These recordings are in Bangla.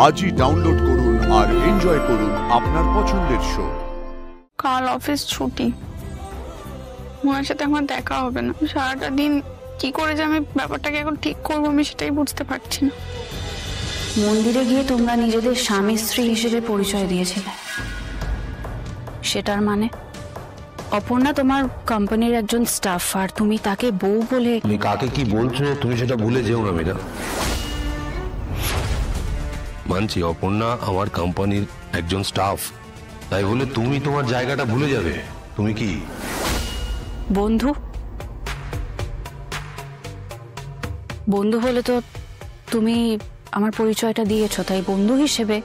আজই ডাউনলোড করুন আর এনজয় করুন আপনার পছন্দের শো। কাল অফিস ছুটি, ওনার সাথে আমার দেখা হবে না। সারাটা দিন কি করে যে আমি ব্যাপারটাকে এখন ঠিক করবো আমি সেটাই বুঝতে পারছি না। মন্দিরে গিয়ে তোমরা নিজেদের স্বামী স্ত্রী হিসেবে পরিচয় দিয়েছিলে, সেটার মানে অপর্ণা তোমার কোম্পানির একজন স্টাফ আর তুমি তাকে বউ বলে। তুমি কাকে কি বলছো তুমি সেটা ভুলে যেও না মীরা। মানছি অপর্ণা আমার কোম্পানির একজন স্টাফ, তাই বলে তুমি তোমার জায়গাটা ভুলে যাবে? তুমি কি বন্ধু? বন্ধু হলে তো তুমি আমার পরিচয়টা দিয়েছো, তাই বন্ধু হিসেবে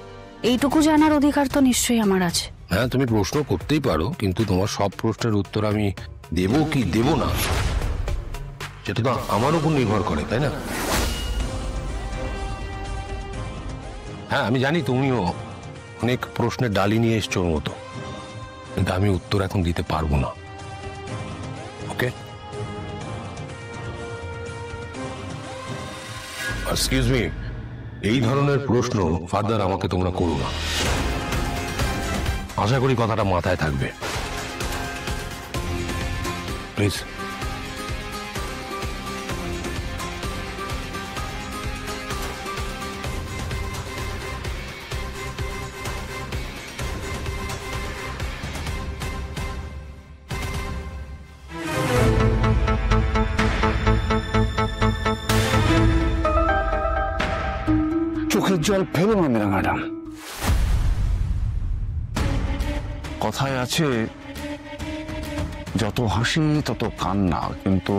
এইটুকু জানার অধিকার তো নিশ্চয়ই আমার আছে। হ্যাঁ, তুমি প্রশ্ন করতেই পারো, কিন্তু তোমার সব প্রশ্নের উত্তর আমি দেব কি দেব না সেটা তো আমার উপর নির্ভর করে, তাই না? হ্যাঁ, আমি জানি তুমিও অনেক প্রশ্নের ডালি নিয়ে এসছো ওর মতো, কিন্তু আমি উত্তর এখন দিতে পারবো না। ওকে, এক্সকিউজ মি, এই ধরনের প্রশ্ন ফার্দার আমাকে তোমরা করো না। আশা করি কথাটা মাথায় থাকবে, প্লিজ। চোখের জল ফেলো না মীরা ম্যাডাম। কথায় আছে যত হাসি তত কান্না, কিন্তু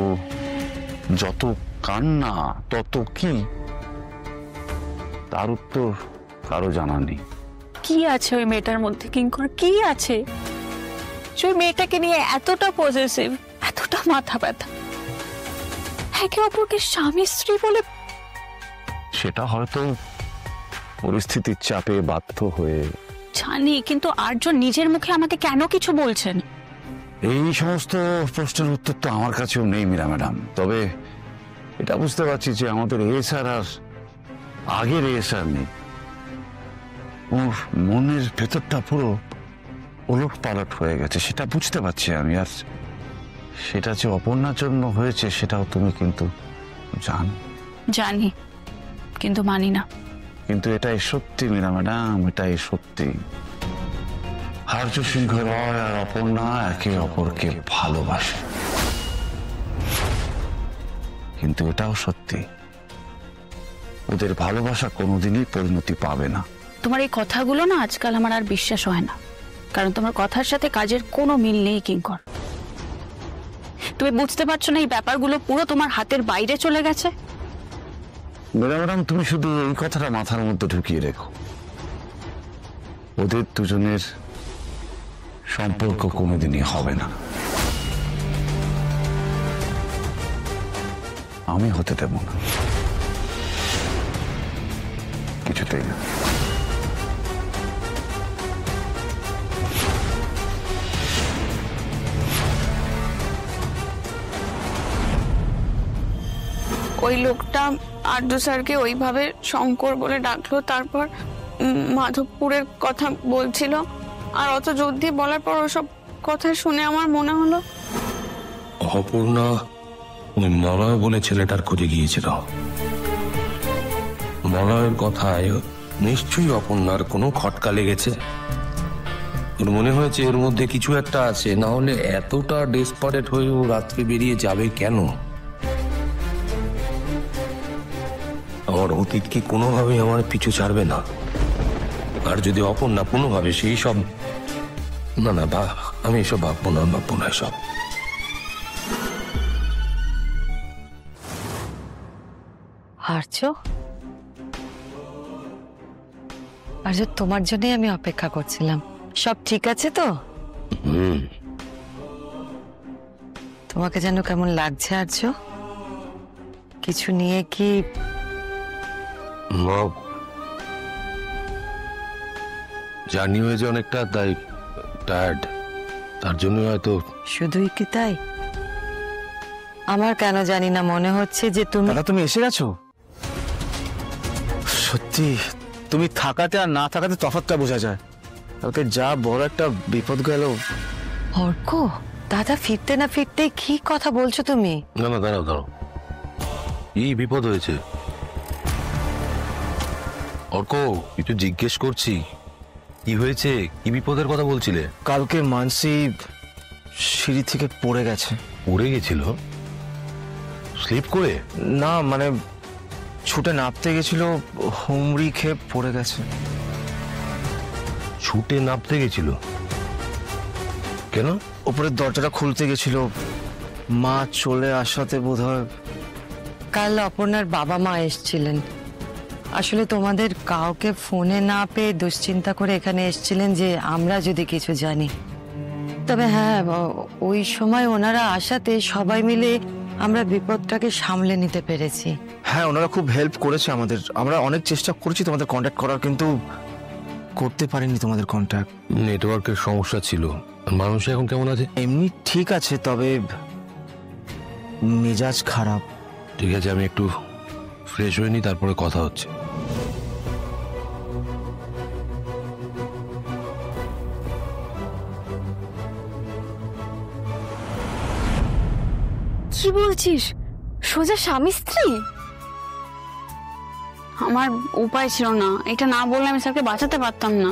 যত কান্না তত কি, তার উত্তর কারো জানা নেই। কি আছে ওই মেয়েটার মধ্যে কিঙ্কর? কি আছে ওই মেয়েটাকে নিয়ে এতটা পজেসিভ, এতটা মাথা ব্যথা, একে অপরকে স্বামী স্ত্রী বলে? সেটা হয়তো পরিস্থিতির চাপে বাধ্য হয়ে। জানি, কিন্তু আর্য নিজের মুখে আমাকে কেন কিছু বলছেন? এই সমস্ত প্রশ্নের উত্তর তো আমার কাছেও নেই মীরা ম্যাডাম, তবে এটা বুঝতে পারছি যে আমাদের এসআর আর আগের এসআর নেই। ওর মনের ভেতরটা পুরো ওলট পালট হয়ে গেছে, সেটা বুঝতে পারছি আমি। আর সেটা যে অপর্ণার জন্য হয়েছে সেটাও তুমি কিন্তু জানো। জানি, কিন্তু মানি না। কিন্তু এটাই সত্যি মীরা ম্যাডাম, এটাই সত্যি। আর্য সিংহ রয় আর অপর্ণা একে অপরকে ভালোবাসে, কিন্তু এটাও সত্যি ওদের ভালোবাসা কোনোদিনই পরিণতি পাবে না। তোমার এই কথাগুলো না আজকাল আমার আর বিশ্বাস হয় না, কারণ তোমার কথার সাথে কাজের কোনো মিল নেই কিঙ্কর। তুমি বুঝতে পারছো না এই ব্যাপারগুলো পুরো তোমার হাতের বাইরে চলে গেছে? মীরা ম্যাডাম, তুমি শুধু এই কথাটা মাথার মধ্যে ঢুকিয়ে রেখো, ওদের দুজনের সম্পর্ক কোনোদিনই হবে না, আমি হতে দেব না, কিছুতেই না। ওই লোকটা আর্য স্যারকে ওইভাবে শঙ্কর বলে ডাকলো, তারপর মাধবপুরের কথা বলছিল, আর অত জোর দিয়ে বলার পর ওসব কথা শুনে আমার মনে হলো অপর্ণা ওই মলয় বলে ছেলেটার খোঁজে গিয়েছিল। মলয়ের কথায় নিশ্চয়ই অপর্ণার কোনো খটকা লেগেছে। ওর মনে হয়েছে এর মধ্যে কিছু একটা আছে, না হলে এতটা ডেসপারেট হয়ে ও রাত্রে বেরিয়ে যাবে কেন? আমার অতীত কি কোনোভাবেই আমার পিছু ছাড়বে না? আর যদি অপর্ণা কোনোভাবে সেই সব, না না বা আমি এসব ভাববো না এসব। আর্য, তোমার জন্যই আমি অপেক্ষা করছিলাম। সব ঠিক আছে তো? তোমাকে যেন কেমন লাগছে আর্য? কিছু নিয়ে কি? জার্নি হয়েছে অনেকটা, তাই টায়ার্ড, তার জন্য হয়তো। শুধুই কি তাই? আমার কেন জানি না মনে হচ্ছে যে তুমি। দাদা, তুমি এসে গেছো? সত্যি তুমি থাকাতে আর না থাকাতে তফাৎটা বোঝা যায়। কালকে যা বড় একটা বিপদ গেল। অর্ক, দাদা ফিরতে না ফিরতে কি কথা বলছো তুমি? না না, দাঁড়াও দাঁড়াও, কি বিপদ হয়েছে? অর্ক, একটু জিজ্ঞেস করছি, কি হয়েছে? কি বিপদের কথা বলছিলে? কালকে মানসি সিঁড়ি থেকে পড়ে গেছে। পড়ে গেছিল? স্লিপ করে? না মানে ছুটে নামতে গেছিল, হুমড়ি খেয়ে পড়ে গেছে। ছুটে নামতে গেছিল? কেন? উপরের দরজাটা খুলতে গেছিল, মা চলে আসাতে বোধহয়। কাল অপর্ণার বাবা মা এসেছিলেন। আসলে তোমাদের কাউকে ফোনে না পেয়ে দুশ্চিন্তা করে এখানে এসেছিলেন যে আমরা যদি কিছু জানি। তবে হ্যাঁ, ওই সময় ওনারা আসাতে সবাই মিলে আমরা বিপদটাকে সামলে নিতে পেরেছি। হ্যাঁ, ওনারা খুব হেল্প করেছে আমাদের। আমরা অনেক চেষ্টা করেছি তোমাদের কন্ট্যাক্ট করার, কিন্তু করতে পারিনি তোমাদের কন্ট্যাক্ট। নেটওয়ার্কের সমস্যা ছিল। আর মানুষ এখন কেমন আছে? এমনি ঠিক আছে, তবে মেজাজ খারাপ। ঠিক আছে, আমি একটু ফ্রেশ হয়ে নি, তারপরে কথা হচ্ছে। কি বলছিস? সোজা স্বামী স্ত্রী? আমার উপায় ছিল না, এটা না বললে আমি স্যারকে বাঁচাতে পারতাম না।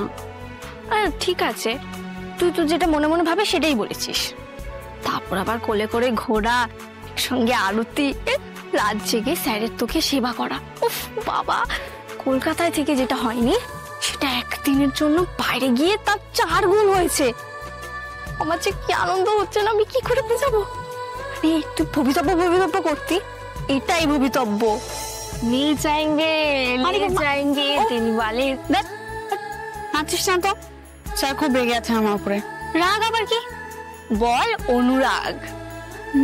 ঠিক আছে, তুই তো যেটা মনে মনে ভাবে সেটাই বলেছিস। তারপর আবার কোলে করে ঘোরা, সঙ্গে আরতি, রাত জেগে স্যারের তোকে সেবা করা। উফ বাবা, কলকাতায় থেকে যেটা হয়নি সেটা একদিনের জন্য বাইরে গিয়ে তার 4 গুণ হয়েছে। আমার যে কি আনন্দ হচ্ছে না, আমি কি করে বোঝাবো। তুই ভবিতব্য করতি, এটাই ভবিতব্য। নিয়ে যাएंगे দিলওয়ালে। নাচিস না তো, স্যার খুব রেগে আছে আমার উপরে। রাগ আবার কি? বল অনুরাগ।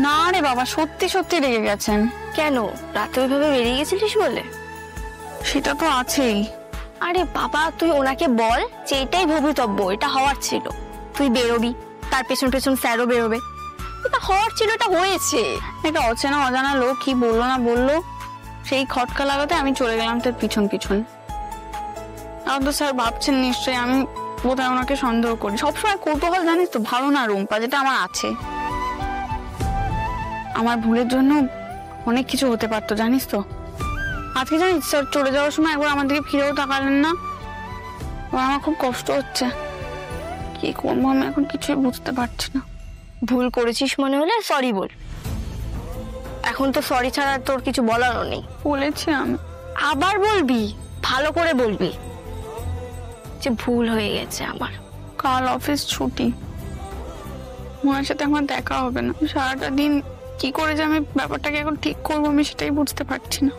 না রে বাবা, সত্যি সত্যি রেগে গেছেন। কেন, রাতে ওইভাবে বেরিয়ে গেছিলিস বলে? সেটা তো আছেই। আরে বাবা, তুই ওনাকে বল যে এটাই ভবিতব্য, এটা হওয়ার ছিল। তুই বেরোবি, তার পেছন পেছন স্যারও বেরোবে। এটা হওয়ার ছিল, এটা হয়েছে। একটা অচেনা অজানা লোক কি বললো না বললো, সেই খটকা লাগাতে আমি চলে গেলাম তার পিছন পিছন। আর তো স্যার ভাবছেন নিশ্চয়ই আমি বোধহয় ওনাকে সন্দেহ করি। সবসময় কৌতূহল, জানিস তো, ভালো না রুম্পা, যেটা আমার আছে। আমার ভুলের জন্য অনেক কিছু হতে পারতো, জানিস তো। আজকে জানিস স্যার চলে যাওয়ার সময় একবার আমার দিকে ফিরেও তাকালেন না। আমার খুব কষ্ট হচ্ছে, কি করবো আমি এখন কিছুই বুঝতে পারছি না। ভুল করেছিস মনে হলে সরি বল। এখন তো সরি ছাড়া তোর কিছু বলারও নেই। বলেছি আমি। আবার বলবি, ভালো করে বলবি যে ভুল হয়ে গেছে আমার। কাল অফিস ছুটি, ওনার সাথে আমার দেখা হবে না। সারাটা দিন কি করে যে আমি ব্যাপারটাকে এখন ঠিক করবো আমি সেটাই বুঝতে পারছি না।